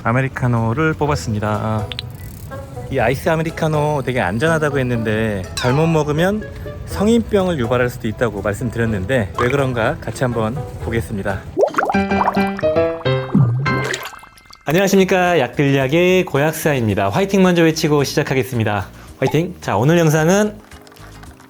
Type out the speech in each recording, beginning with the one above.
아메리카노를 뽑았습니다. 이 아이스 아메리카노 되게 안전하다고 했는데 잘못 먹으면 성인병을 유발할 수도 있다고 말씀드렸는데 왜 그런가 같이 한번 보겠습니다. 안녕하십니까, 약들약의 고약사입니다. 화이팅 먼저 외치고 시작하겠습니다. 화이팅! 자, 오늘 영상은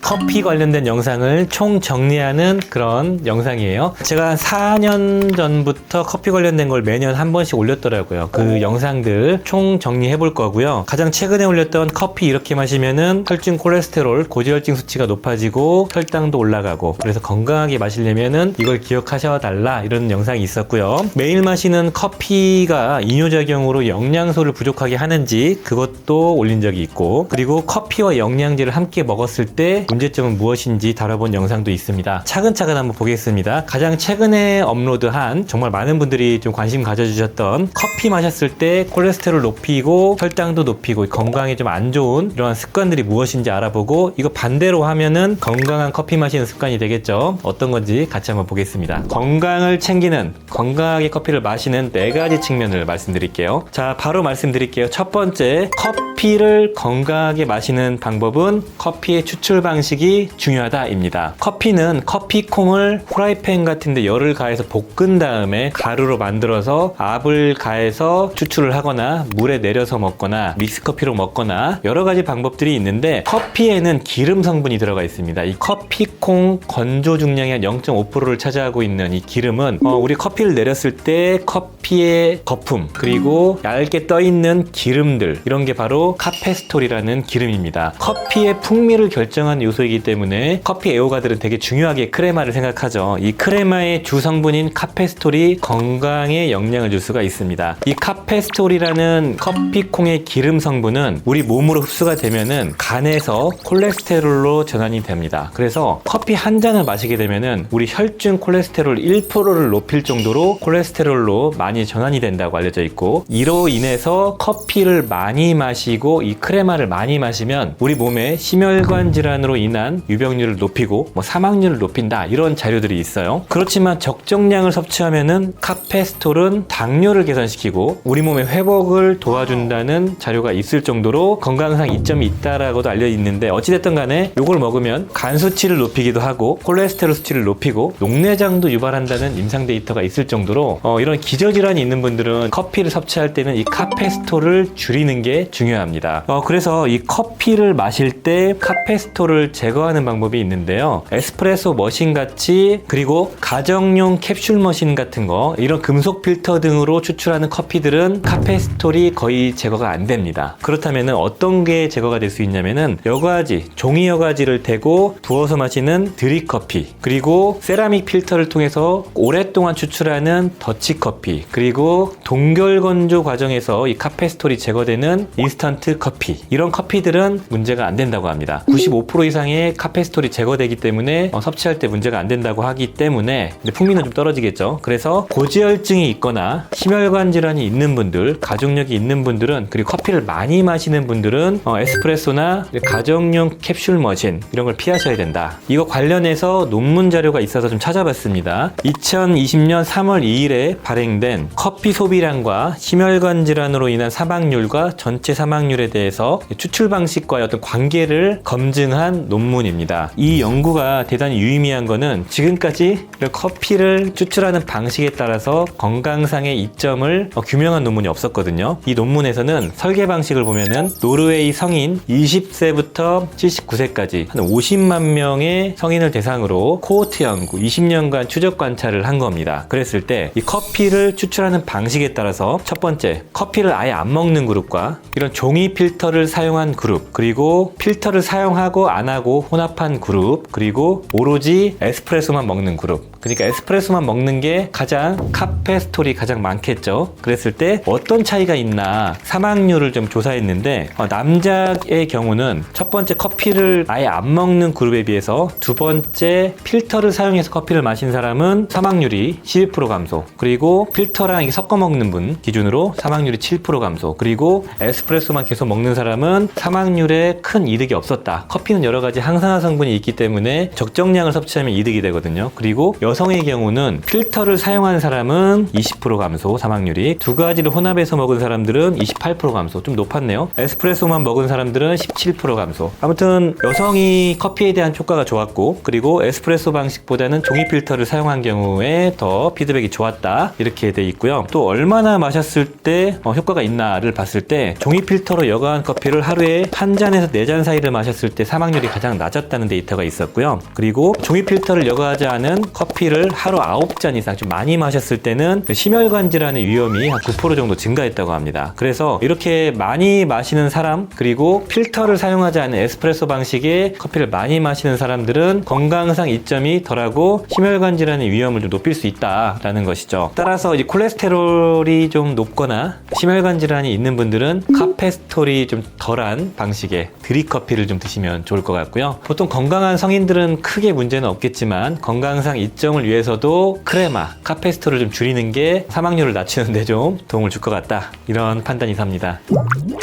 커피 관련된 영상을 총 정리하는 그런 영상이에요. 제가 한 4년 전부터 커피 관련된 걸 매년 한 번씩 올렸더라고요. 그 영상들 총 정리해 볼 거고요. 가장 최근에 올렸던 커피 이렇게 마시면은 혈중 콜레스테롤, 고지혈증 수치가 높아지고 혈당도 올라가고, 그래서 건강하게 마시려면은 이걸 기억하셔 달라, 이런 영상이 있었고요. 매일 마시는 커피가 이뇨작용으로 영양소를 부족하게 하는지 그것도 올린 적이 있고, 그리고 커피와 영양제를 함께 먹었을 때 문제점은 무엇인지 다뤄본 영상도 있습니다. 차근차근 한번 보겠습니다. 가장 최근에 업로드한, 정말 많은 분들이 좀 관심 가져주셨던 커피 마셨을 때 콜레스테롤 높이고 혈당도 높이고 건강에 좀 안 좋은 이러한 습관들이 무엇인지 알아보고, 이거 반대로 하면은 건강한 커피 마시는 습관이 되겠죠. 어떤 건지 같이 한번 보겠습니다. 건강을 챙기는, 건강하게 커피를 마시는 4가지 측면을 말씀드릴게요. 자, 바로 말씀드릴게요. 첫 번째, 커피를 건강하게 마시는 방법은 커피의 추출 방식이 중요하다입니다. 커피는 커피콩을 프라이팬 같은데 열을 가해서 볶은 다음에 가루로 만들어서 압을 가해서 추출을 하거나 물에 내려서 먹거나 믹스커피로 먹거나 여러 가지 방법들이 있는데, 커피에는 기름 성분이 들어가 있습니다. 이 커피콩 건조 중량의 한 0.5%를 차지하고 있는 이 기름은 우리 커피를 내렸을 때 커피의 거품, 그리고 얇게 떠있는 기름들, 이런 게 바로 카페스톨이라는 기름입니다. 커피의 풍미를 결정하는 요소이기 때문에 커피 애호가들은 되게 중요하게 크레마를 생각하죠. 이 크레마의 주 성분인 카페스톨이 건강에 영향을 줄 수가 있습니다. 이 카페스톨이라는 커피콩의 기름 성분은 우리 몸으로 흡수가 되면은 간에서 콜레스테롤로 전환이 됩니다. 그래서 커피 한 잔을 마시게 되면은 우리 혈중 콜레스테롤 1%를 높일 정도로 콜레스테롤로 많이 전환이 된다고 알려져 있고, 이로 인해서 커피를 많이 마시고 이 크레마를 많이 마시면 우리 몸에 심혈관 질환으로 인한 유병률을 높이고 사망률을 높인다, 이런 자료들이 있어요. 그렇지만 적정량을 섭취하면은 카페스톨은 당뇨를 개선시키고 우리 몸의 회복을 도와준다는 자료가 있을 정도로 건강상 이점이 있다라고도 알려 있는데, 어찌됐든 간에 이걸 먹으면 간 수치를 높이기도 하고 콜레스테롤 수치를 높이고 녹내장도 유발한다는 임상 데이터가 있을 정도로 이런 기저질환이 있는 분들은 커피를 섭취할 때는 이 카페스톨을 줄이는 게 중요합니다. 그래서 이 커피를 마실 때 카페스톨을 제거하는 방법이 있는데요. 에스프레소 머신 같이, 그리고 가정용 캡슐 머신 같은 거, 이런 금속 필터 등으로 추출하는 커피들은 카페스톨이 거의 제거가 안 됩니다. 그렇다면 어떤 게 제거가 될 수 있냐면은 여과지, 종이 여과지를 대고 부어서 마시는 드립커피, 그리고 세라믹 필터를 통해서 오랫동안 추출하는 더치커피, 그리고 동결건조 과정에서 이 카페스톨이 제거되는 인스턴트 커피, 이런 커피들은 문제가 안 된다고 합니다. 95% 이상의 카페스톨이 제거되기 때문에 섭취할 때 문제가 안 된다고 하기 때문에, 근데 풍미는 좀 떨어지겠죠. 그래서 고지혈증이 있거나 심혈관 질환이 있는 분들, 가족력이 있는 분들은, 그리고 커피를 많이 마시는 분들은 에스프레소나 가정용 캡슐 머신, 이런 걸 피하셔야 된다. 이거 관련해서 논문 자료가 있어서 좀 찾아봤습니다. 2020년 3월 2일에 발행된 커피 소비량과 심혈관 질환으로 인한 사망률과 전체 사망률에 대해서 추출 방식과의 어떤 관계를 검증한 논문입니다. 이 연구가 대단히 유의미한 거는 지금까지 커피를 추출하는 방식에 따라서 건강상의 이점을 규명한 논문이 없었거든요. 이 논문에서는 설계 방식을 보면은 노르웨이 성인 20세부터 79세까지 한 50만 명의 성인을 대상으로 코호트 연구 20년간 추적 관찰을 한 겁니다. 그랬을 때 이 커피를 추출하는 방식에 따라서 첫 번째, 커피를 아예 안 먹는 그룹과 이런 종이 필터를 사용한 그룹, 그리고 필터를 사용하고 안 하고 혼합한 그룹, 그리고 오로지 에스프레소만 먹는 그룹, 그러니까 에스프레소만 먹는 게 가장 카페스톨이 가장 많겠죠. 그랬을 때 어떤 차이가 있나 사망률을 좀 조사했는데, 남자의 경우는 첫 번째 커피를 아예 안 먹는 그룹에 비해서 두 번째 필터를 사용해서 커피를 마신 사람은 사망률이 12% 감소, 그리고 필터랑 섞어 먹는 분 기준으로 사망률이 7% 감소, 그리고 에스프레소만 계속 먹는 사람은 사망률에 큰 이득이 없었다. 커피는 여러 가지 가지 항산화 성분이 있기 때문에 적정량을 섭취하면 이득이 되거든요. 그리고 여성의 경우는 필터를 사용한 사람은 20% 감소 사망률이, 두 가지를 혼합해서 먹은 사람들은 28% 감소, 좀 높았네요. 에스프레소만 먹은 사람들은 17% 감소. 아무튼 여성이 커피에 대한 효과가 좋았고, 그리고 에스프레소 방식보다는 종이 필터를 사용한 경우에 더 피드백이 좋았다, 이렇게 돼 있고요. 또 얼마나 마셨을 때 효과가 있나를 봤을 때 종이 필터로 여과한 커피를 하루에 한 잔에서 4잔 사이를 마셨을 때 사망률이 가장 낮았다는 데이터가 있었고요. 그리고 종이 필터를 여과하지 않은 커피를 하루 9잔 이상 좀 많이 마셨을 때는 심혈관 질환의 위험이 한 9% 정도 증가했다고 합니다. 그래서 이렇게 많이 마시는 사람, 그리고 필터를 사용하지 않은 에스프레소 방식의 커피를 많이 마시는 사람들은 건강상 이점이 덜하고 심혈관 질환의 위험을 좀 높일 수 있다라는 것이죠. 따라서 이제 콜레스테롤이 좀 높거나 심혈관 질환이 있는 분들은 카페스톨이 좀 덜한 방식의 드립커피를 좀 드시면 좋을 것 같고요. 보통 건강한 성인들은 크게 문제는 없겠지만 건강상 이점을 위해서도 크레마, 카페스톨을 좀 줄이는 게 사망률을 낮추는 데 좀 도움을 줄 것 같다, 이런 판단이 삽니다.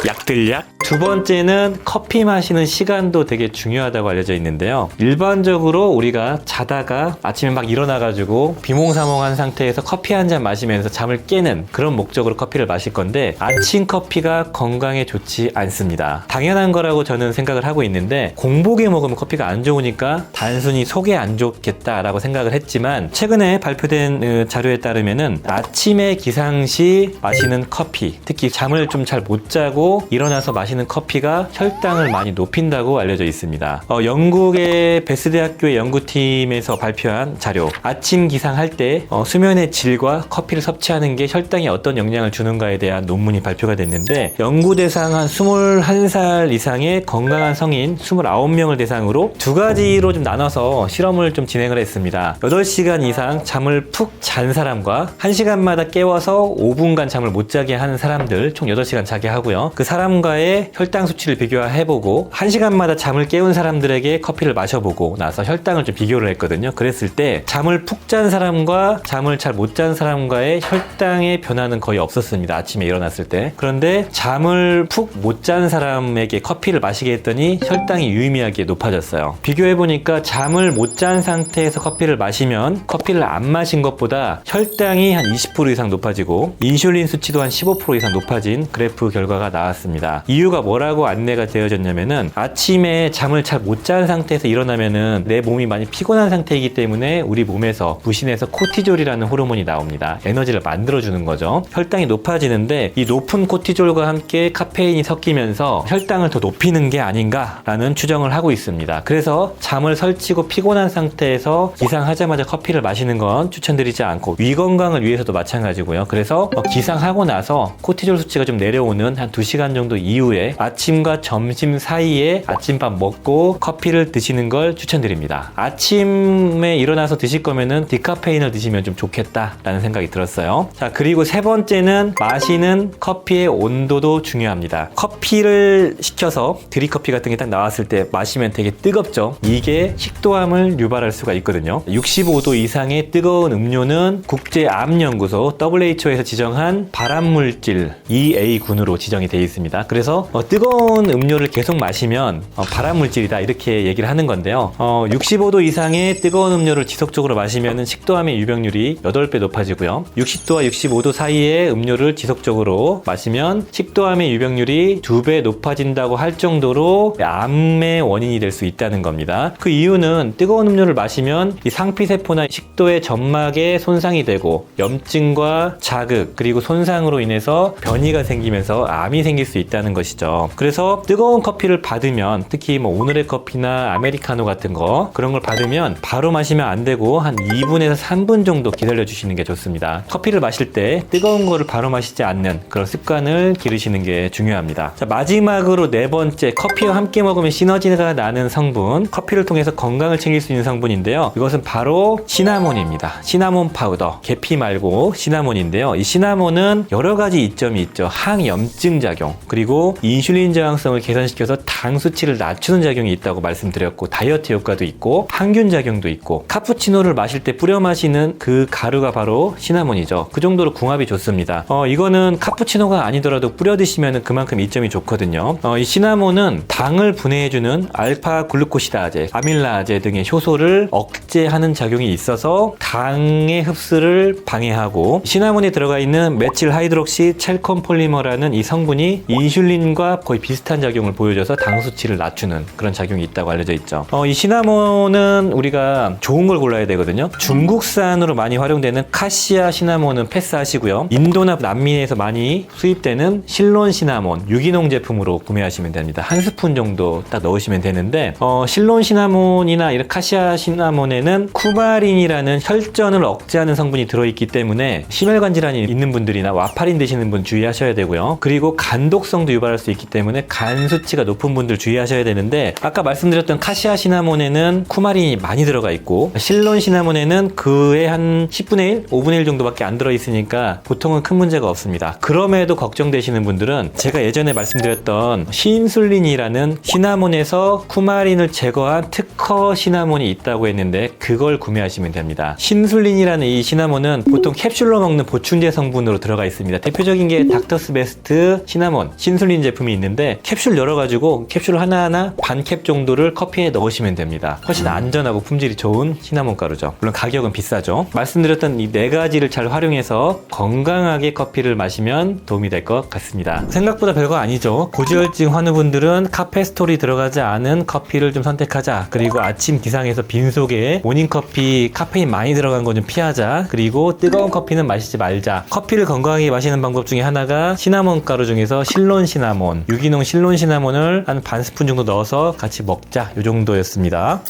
약들약. 두 번째는 커피 마시는 시간도 되게 중요하다고 알려져 있는데요. 일반적으로 우리가 자다가 아침에 막 일어나가지고 비몽사몽한 상태에서 커피 한 잔 마시면서 잠을 깨는 그런 목적으로 커피를 마실 건데, 아침 커피가 건강에 좋지 않습니다. 당연한 거라고 저는 생각을 하고 있는데, 공복에 먹으면 커피가 안 좋으니까 단순히 속에 안 좋겠다라고 생각을 했지만, 최근에 발표된 자료에 따르면은 아침에 기상 시 마시는 커피, 특히 잠을 좀 잘 못 자고 일어나서 마시는 커피가 혈당을 많이 높인다고 알려져 있습니다. 영국의 베스 대학교의 연구팀에서 발표한 자료, 아침 기상할 때 수면의 질과 커피를 섭취하는 게 혈당에 어떤 영향을 주는가에 대한 논문이 발표가 됐는데, 연구 대상 한 21살 이상의 건강한 성인 29명을 대상으로 두 가지로 좀 나눠서 실험을 좀 진행을 했습니다. 8시간 이상 잠을 푹 잔 사람과 1시간마다 깨워서 5분간 잠을 못 자게 하는 사람들, 총 8시간 자게 하고요. 그 사람과의 혈당 수치를 비교해보고 1시간마다 잠을 깨운 사람들에게 커피를 마셔보고 나서 혈당을 좀 비교를 했거든요. 그랬을 때 잠을 푹 잔 사람과 잠을 잘 못 잔 사람과의 혈당의 변화는 거의 없었습니다. 아침에 일어났을 때. 그런데 잠을 푹 못 잔 사람에게 커피를 마시게 했더니 혈당이 유의미하게 높아졌어요. 비교해보니까 잠을 못 잔 상태에서 커피를 마시면 커피를 안 마신 것보다 혈당이 한 20% 이상 높아지고 인슐린 수치도 한 15% 이상 높아진 그래프 결과가 나왔습니다. 이유가 뭐라고 안내가 되어졌냐면은, 아침에 잠을 잘 못 잔 상태에서 일어나면은 내 몸이 많이 피곤한 상태이기 때문에 우리 몸에서 부신해서 코티졸이라는 호르몬이 나옵니다. 에너지를 만들어주는 거죠. 혈당이 높아지는데 이 높은 코티졸과 함께 카페인이 섞이면서 혈당을 더 높이는 게 아닌가라는 추정을 하고 있습니다. 그래서 잠을 설치고 피곤한 상태에서 기상하자마자 커피를 마시는 건 추천드리지 않고, 위 건강을 위해서도 마찬가지고요. 그래서 기상하고 나서 코티졸 수치가 좀 내려오는 한 2시간 정도 이후에 아침과 점심 사이에 아침밥 먹고 커피를 드시는 걸 추천드립니다. 아침에 일어나서 드실 거면은 디카페인을 드시면 좀 좋겠다라는 생각이 들었어요. 자, 그리고 세 번째는 마시는 커피의 온도도 중요합니다. 커피를 시켜서 드립커피 같은 게 딱 나왔을 때 마시면 되게 뜨겁죠. 이게 식도암을 유발할 수가 있거든요. 65도 이상의 뜨거운 음료는 국제암연구소 WHO에서 지정한 발암물질 EA군으로 지정이 되어 있습니다. 그래서 뜨거운 음료를 계속 마시면 발암물질이다, 이렇게 얘기를 하는 건데요. 65도 이상의 뜨거운 음료를 지속적으로 마시면 식도암의 유병률이 8배 높아지고요. 60도와 65도 사이의 음료를 지속적으로 마시면 식도암의 유병률이 2배 높아진다고 할 정도로 암의 원인이 될 수 있다는 겁니다. 그 이유는 뜨거운 음료를 마시면 이 상피세포나 식도의 점막에 손상이 되고 염증과 자극, 그리고 손상으로 인해서 변이가 생기면서 암이 생길 수 있다는 것이죠. 그래서 뜨거운 커피를 받으면, 특히 뭐 오늘의 커피나 아메리카노 같은 거, 그런 걸 받으면 바로 마시면 안 되고 한 2분에서 3분 정도 기다려 주시는 게 좋습니다. 커피를 마실 때 뜨거운 거를 바로 마시지 않는 그런 습관을 기르시는 게 중요합니다. 자, 마지막으로 네 번째, 커피와 함께 먹으면 시너지가 나는 성분, 커피를 통해서 건강을 챙길 수 있는 성분인데요. 이것은 바로 시나몬입니다. 시나몬 파우더, 계피 말고 시나몬인데요. 이 시나몬은 여러 가지 이점이 있죠. 항염증 작용, 그리고 인슐린 저항성을 개선시켜서 당 수치를 낮추는 작용이 있다고 말씀드렸고, 다이어트 효과도 있고 항균 작용도 있고, 카푸치노를 마실 때 뿌려 마시는 그 가루가 바로 시나몬이죠. 그 정도로 궁합이 좋습니다. 이거는 카푸치노가 아니더라도 뿌려 드시면 그만큼 이점이 좋거든요. 이 시나몬은 당을 분해해주는 알파 글루코시다제, 아밀라제 등의 효소를 억제하는 작용이 있어서 당의 흡수를 방해하고, 시나몬에 들어가 있는 메칠 하이드록시 첼콤 폴리머라는 이 성분이 인슐린과 거의 비슷한 작용을 보여줘서 당 수치를 낮추는 그런 작용이 있다고 알려져 있죠. 이 시나몬은 우리가 좋은 걸 골라야 되거든요. 중국산으로 많이 활용되는 카시아 시나몬은 패스하시고요. 인도나 남미에서 많이 수입되는 실론 시나몬, 유기농 제품으로 구매하시면 됩니다. 한 스푼 정도 딱 넣으시면 되는데, 실론 시나몬이나 이런 카시아 시나몬에는 쿠마린이라는 혈전을 억제하는 성분이 들어있기 때문에 심혈관 질환이 있는 분들이나 와파린 되시는 분 주의하셔야 되고요. 그리고 간독성도 유발할 수 있기 때문에 간 수치가 높은 분들 주의하셔야 되는데, 아까 말씀드렸던 카시아 시나몬에는 쿠마린이 많이 들어가 있고, 실론 시나몬에는 그의 한 10분의 1, 5분의 1 정도밖에 안 들어있으니까 보통은 큰 문제가 없습니다. 그럼에도 걱정되시는 분들은 제가 예전에 말씀드렸던 신술린이라는 시나몬에서 쿠마린을 제거한 특허 시나몬이 있다고 했는데, 그걸 구매하시면 됩니다. 신술린이라는 이 시나몬은 보통 캡슐로 먹는 보충제 성분으로 들어가 있습니다. 대표적인 게 닥터스 베스트 시나몬 신술린 제품이 있는데, 캡슐 열어가지고 캡슐 하나하나 반 캡 정도를 커피에 넣으시면 됩니다. 훨씬 안전하고 품질이 좋은 시나몬 가루죠. 물론 가격은 비싸죠. 말씀드렸던 이 네 가지를 잘 활용해서 건강하게 커피를 마시면 도움이 될 것 같습니다. 생각보다 별거 아니죠. 고지혈증 환우분들은 카페스톨이 들어가지 않은 커피를 좀 선택하자. 그리고 아침 기상에서 빈속에 모닝커피 카페인 많이 들어간 거 좀 피하자. 그리고 뜨거운 커피는 마시지 말자. 커피를 건강하게 마시는 방법 중에 하나가 시나몬 가루 중에서 실론 시나몬, 유기농 실론 시나몬을 한 반 스푼 정도 넣어서 같이 먹자. 이 정도였습니다.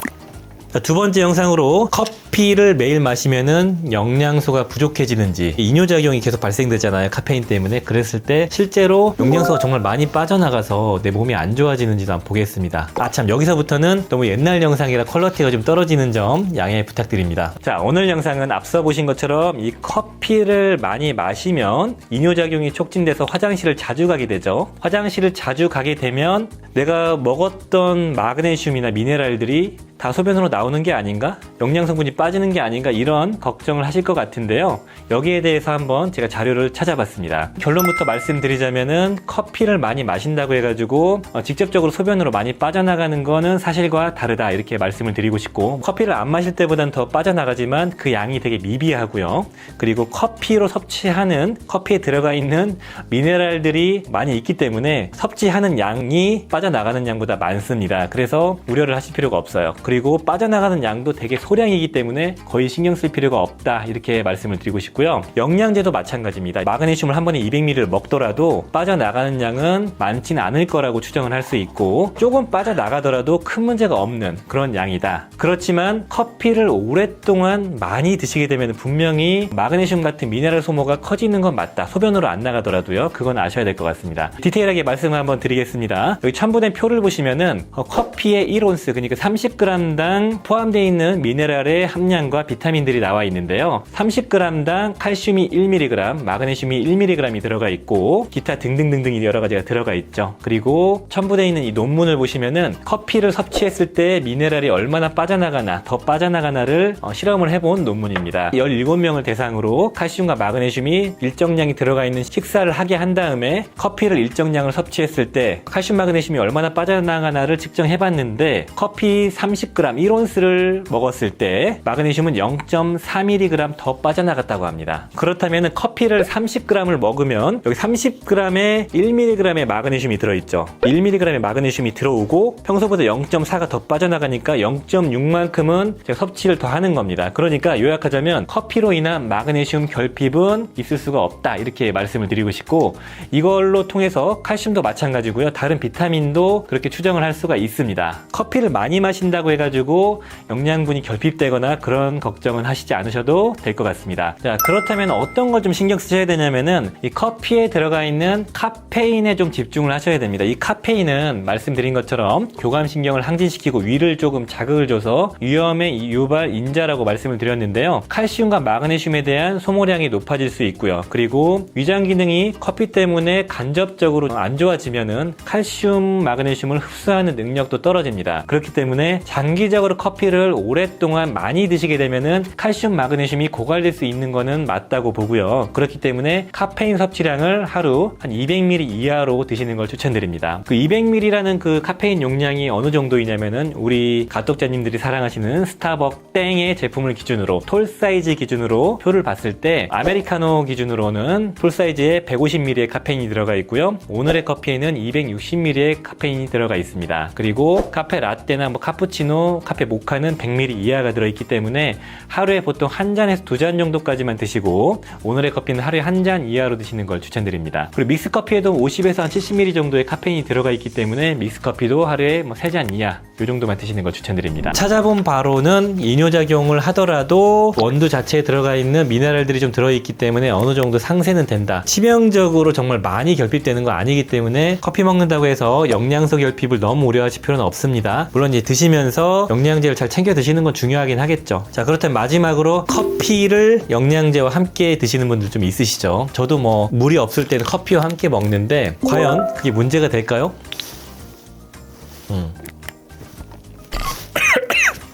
두 번째 영상으로 커피를 매일 마시면은 영양소가 부족해지는지, 이뇨작용이 계속 발생되잖아요, 카페인 때문에. 그랬을 때 실제로 영양소가 정말 많이 빠져나가서 내 몸이 안 좋아지는지도 한번 보겠습니다. 참, 여기서부터는 너무 옛날 영상이라 퀄리티가 좀 떨어지는 점 양해 부탁드립니다. 자, 오늘 영상은 앞서 보신 것처럼 이 커피를 많이 마시면 이뇨작용이 촉진돼서 화장실을 자주 가게 되죠. 화장실을 자주 가게 되면 내가 먹었던 마그네슘이나 미네랄들이 다 소변으로 나오는 게 아닌가? 영양 성분이 빠지는 게 아닌가? 이런 걱정을 하실 것 같은데요. 여기에 대해서 한번 제가 자료를 찾아봤습니다. 결론부터 말씀드리자면은 커피를 많이 마신다고 해가지고 직접적으로 소변으로 많이 빠져나가는 거는 사실과 다르다, 이렇게 말씀을 드리고 싶고, 커피를 안 마실 때보다는 더 빠져나가지만 그 양이 되게 미비하고요. 그리고 커피로 섭취하는, 커피에 들어가 있는 미네랄들이 많이 있기 때문에 섭취하는 양이 빠져나가는 양보다 많습니다. 그래서 우려를 하실 필요가 없어요. 그리고 빠져나가는 양도 되게 소량이기 때문에 거의 신경 쓸 필요가 없다, 이렇게 말씀을 드리고 싶고요. 영양제도 마찬가지입니다. 마그네슘을 한 번에 200ml를 먹더라도 빠져나가는 양은 많진 않을 거라고 추정을 할 수 있고, 조금 빠져나가더라도 큰 문제가 없는 그런 양이다. 그렇지만 커피를 오랫동안 많이 드시게 되면 분명히 마그네슘 같은 미네랄 소모가 커지는 건 맞다. 소변으로 안 나가더라도요. 그건 아셔야 될 것 같습니다. 디테일하게 말씀을 한번 드리겠습니다. 여기 첨부된 표를 보시면은 커피의 1온스, 그러니까 30g당 포함되어 있는 미네랄의 함량과 비타민들이 나와 있는데요. 30g당 칼슘이 1mg, 마그네슘이 1mg이 들어가 있고, 기타 등등등등이 여러 가지가 들어가 있죠. 그리고 첨부되어 있는 이 논문을 보시면은 커피를 섭취했을 때 미네랄이 얼마나 빠져나가나, 더 빠져나가나를 실험을 해본 논문입니다. 17명을 대상으로 칼슘과 마그네슘이 일정량이 들어가 있는 식사를 하게 한 다음에 커피를 일정량을 섭취했을 때 칼슘, 마그네슘이 얼마나 빠져나가나를 측정해봤는데, 커피 30g 1온스를 먹었을 때 마그네슘은 0.4mg 더 빠져나갔다고 합니다. 그렇다면 커피를 30g을 먹으면 여기 30g에 1mg의 마그네슘이 들어있죠. 1mg의 마그네슘이 들어오고 평소보다 0.4가 더 빠져나가니까 0.6만큼은 제가 섭취를 더 하는 겁니다. 그러니까 요약하자면 커피로 인한 마그네슘 결핍은 있을 수가 없다, 이렇게 말씀을 드리고 싶고, 이걸로 통해서 칼슘도 마찬가지고요. 다른 비타민도 그렇게 추정을 할 수가 있습니다. 커피를 많이 마신다고 해가지고 영양분이 결핍되거나 그런 걱정은 하시지 않으셔도 될 것 같습니다. 자, 그렇다면 어떤 걸 좀 신경 쓰셔야 되냐면은 이 커피에 들어가 있는 카페인에 좀 집중을 하셔야 됩니다. 이 카페인은 말씀드린 것처럼 교감신경을 항진시키고 위를 조금 자극을 줘서 위험의 유발 인자라고 말씀을 드렸는데요. 칼슘과 마그네슘에 대한 소모량이 높아질 수 있고요. 그리고 위장 기능이 커피 때문에 간접적으로 안 좋아지면은 칼슘, 마그네슘을 흡수하는 능력도 떨어집니다. 그렇기 때문에 장기적으로 커피를 오랫동안 많이 드시게 되면은 칼슘, 마그네슘이 고갈될 수 있는 거는 맞다고 보고요. 그렇기 때문에 카페인 섭취량을 하루 한 200ml 이하로 드시는 걸 추천드립니다. 그 200ml라는 그 카페인 용량이 어느 정도이냐면은 우리 가독자님들이 사랑하시는 스타벅 땡의 제품을 기준으로 톨 사이즈 기준으로 표를 봤을 때 아메리카노 기준으로는 톨 사이즈에 150ml의 카페인이 들어가 있고요. 오늘의 커피에는 260ml의 카페인이 들어가 있습니다. 그리고 카페 라떼나 뭐 카푸치노, 카페 모카는 100ml 이하가 들어있기 때문에 하루에 보통 한 잔에서 두 잔 정도까지만 드시고 오늘의 커피는 하루에 한 잔 이하로 드시는 걸 추천드립니다. 그리고 믹스커피에도 50에서 한 70ml 정도의 카페인이 들어가 있기 때문에 믹스커피도 하루에 뭐 3잔 이하 이 정도만 드시는 걸 추천드립니다. 찾아본 바로는 이뇨작용을 하더라도 원두 자체에 들어가 있는 미네랄들이 좀 들어있기 때문에 어느 정도 상쇄는 된다. 치명적으로 정말 많이 결핍되는 거 아니기 때문에 커피 먹는다고 해서 영양소 결핍을 너무 우려하실 필요는 없습니다. 물론 이제 드시면서 영양제를 잘 챙겨 드시는 건 중요하긴 하겠죠. 자, 그렇다면 마지막으로 커피를 영양제와 함께 드시는 분들 좀 있으시죠? 저도 뭐 물이 없을 때는 커피와 함께 먹는데 과연 그게 문제가 될까요?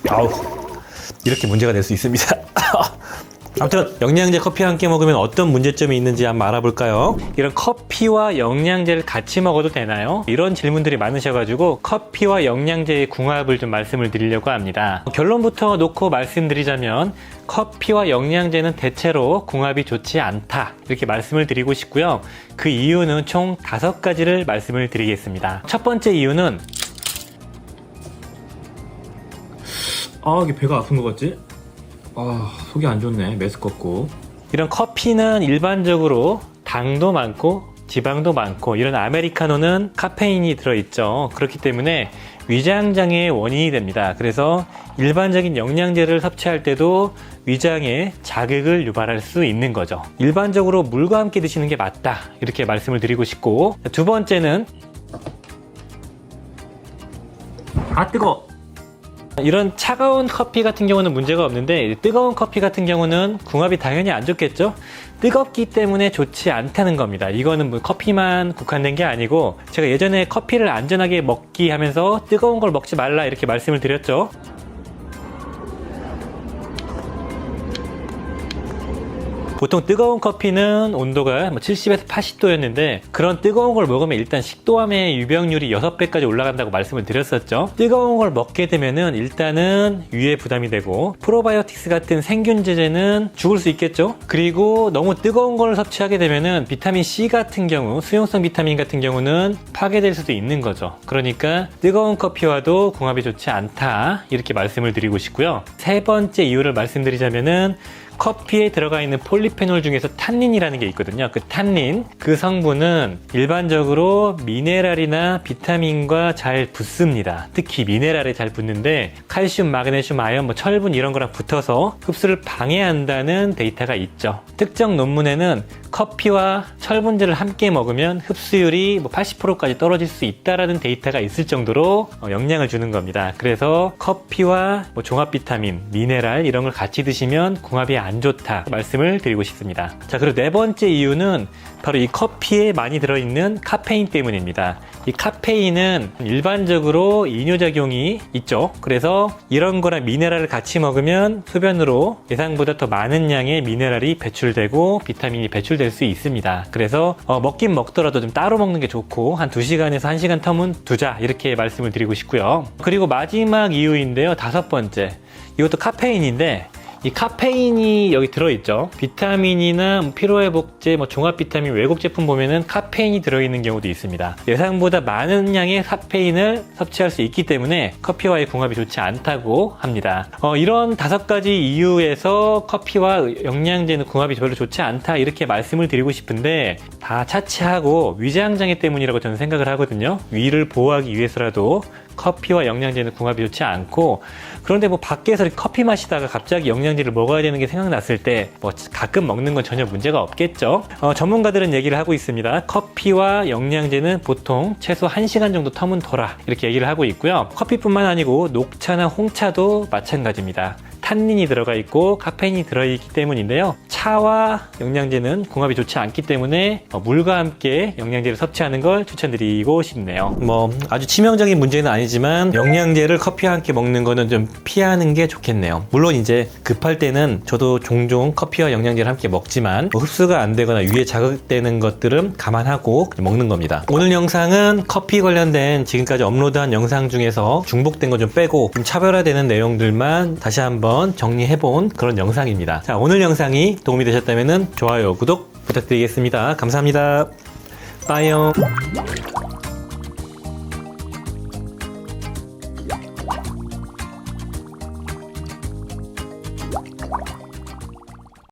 아우, 이렇게 문제가 될 수 있습니다. 아무튼 영양제 커피와 함께 먹으면 어떤 문제점이 있는지 한번 알아볼까요? 이런 커피와 영양제를 같이 먹어도 되나요? 이런 질문들이 많으셔가지고 커피와 영양제의 궁합을 좀 말씀을 드리려고 합니다. 결론부터 놓고 말씀드리자면 커피와 영양제는 대체로 궁합이 좋지 않다, 이렇게 말씀을 드리고 싶고요. 그 이유는 총 5가지를 말씀을 드리겠습니다. 첫 번째 이유는 이게 배가 아픈 것 같지? 속이 안 좋네. 메스껍고. 이런 커피는 일반적으로 당도 많고 지방도 많고 이런 아메리카노는 카페인이 들어있죠. 그렇기 때문에 위장장애의 원인이 됩니다. 그래서 일반적인 영양제를 섭취할 때도 위장에 자극을 유발할 수 있는 거죠. 일반적으로 물과 함께 드시는 게 맞다, 이렇게 말씀을 드리고 싶고, 두 번째는 뜨거워. 이런 차가운 커피 같은 경우는 문제가 없는데 뜨거운 커피 같은 경우는 궁합이 당연히 안 좋겠죠. 뜨겁기 때문에 좋지 않다는 겁니다. 이거는 뭐 커피만 국한된 게 아니고 제가 예전에 커피를 안전하게 먹기 하면서 뜨거운 걸 먹지 말라 이렇게 말씀을 드렸죠. 보통 뜨거운 커피는 온도가 70에서 80도였는데 그런 뜨거운 걸 먹으면 일단 식도암의 유병률이 6배까지 올라간다고 말씀을 드렸었죠. 뜨거운 걸 먹게 되면은 일단은 위에 부담이 되고 프로바이오틱스 같은 생균 제제는 죽을 수 있겠죠. 그리고 너무 뜨거운 걸 섭취하게 되면은 비타민 C 같은 경우, 수용성 비타민 같은 경우는 파괴될 수도 있는 거죠. 그러니까 뜨거운 커피와도 궁합이 좋지 않다, 이렇게 말씀을 드리고 싶고요. 세 번째 이유를 말씀드리자면은 커피에 들어가 있는 폴리페놀 중에서 탄닌이라는 게 있거든요. 그 탄닌, 그 성분은 일반적으로 미네랄이나 비타민과 잘 붙습니다. 특히 미네랄에 잘 붙는데 칼슘, 마그네슘, 아연, 철분 이런 거랑 붙어서 흡수를 방해한다는 데이터가 있죠. 특정 논문에는 커피와 철분제를 함께 먹으면 흡수율이 80%까지 떨어질 수 있다라는 데이터가 있을 정도로 영향을 주는 겁니다. 그래서 커피와 종합 비타민, 미네랄 이런 걸 같이 드시면 궁합이 안 좋다 말씀을 드리고 싶습니다. 자, 그리고 네 번째 이유는 바로 이 커피에 많이 들어있는 카페인 때문입니다. 이 카페인은 일반적으로 이뇨작용이 있죠. 그래서 이런 거랑 미네랄을 같이 먹으면 소변으로 예상보다 더 많은 양의 미네랄이 배출되고 비타민이 배출될 수 있습니다. 그래서 먹긴 먹더라도 좀 따로 먹는 게 좋고 한 2시간에서 1시간 텀은 두자, 이렇게 말씀을 드리고 싶고요. 그리고 마지막 이유인데요, 5번째, 이것도 카페인인데 이 카페인이 여기 들어있죠. 비타민이나 피로회복제, 종합 비타민 외국 제품 보면은 카페인이 들어있는 경우도 있습니다. 예상보다 많은 양의 카페인을 섭취할 수 있기 때문에 커피와의 궁합이 좋지 않다고 합니다. 이런 5가지 이유에서 커피와 영양제는 궁합이 별로 좋지 않다, 이렇게 말씀을 드리고 싶은데 다 차치하고 위장장애 때문이라고 저는 생각을 하거든요. 위를 보호하기 위해서라도 커피와 영양제는 궁합이 좋지 않고, 그런데 뭐 밖에서 이렇게 커피 마시다가 갑자기 영양제를 먹어야 되는 게 생각났을 때 뭐 가끔 먹는 건 전혀 문제가 없겠죠. 전문가들은 얘기를 하고 있습니다. 커피와 영양제는 보통 최소 1시간 정도 텀은 둬라, 이렇게 얘기를 하고 있고요. 커피뿐만 아니고 녹차나 홍차도 마찬가지입니다. 탄닌이 들어가 있고 카페인이 들어있기 때문인데요. 차와 영양제는 궁합이 좋지 않기 때문에 물과 함께 영양제를 섭취하는 걸 추천드리고 싶네요. 뭐 아주 치명적인 문제는 아니지만 영양제를 커피와 함께 먹는 거는 좀 피하는 게 좋겠네요. 물론 이제 급할 때는 저도 종종 커피와 영양제를 함께 먹지만 뭐 흡수가 안 되거나 위에 자극되는 것들은 감안하고 먹는 겁니다. 오늘 영상은 커피 관련된 지금까지 업로드한 영상 중에서 중복된 거 좀 빼고 좀 차별화되는 내용들만 다시 한번 정리해본 그런 영상입니다. 자, 오늘 영상이 도움이 되셨다면 좋아요, 구독 부탁드리겠습니다. 감사합니다. 빠이요.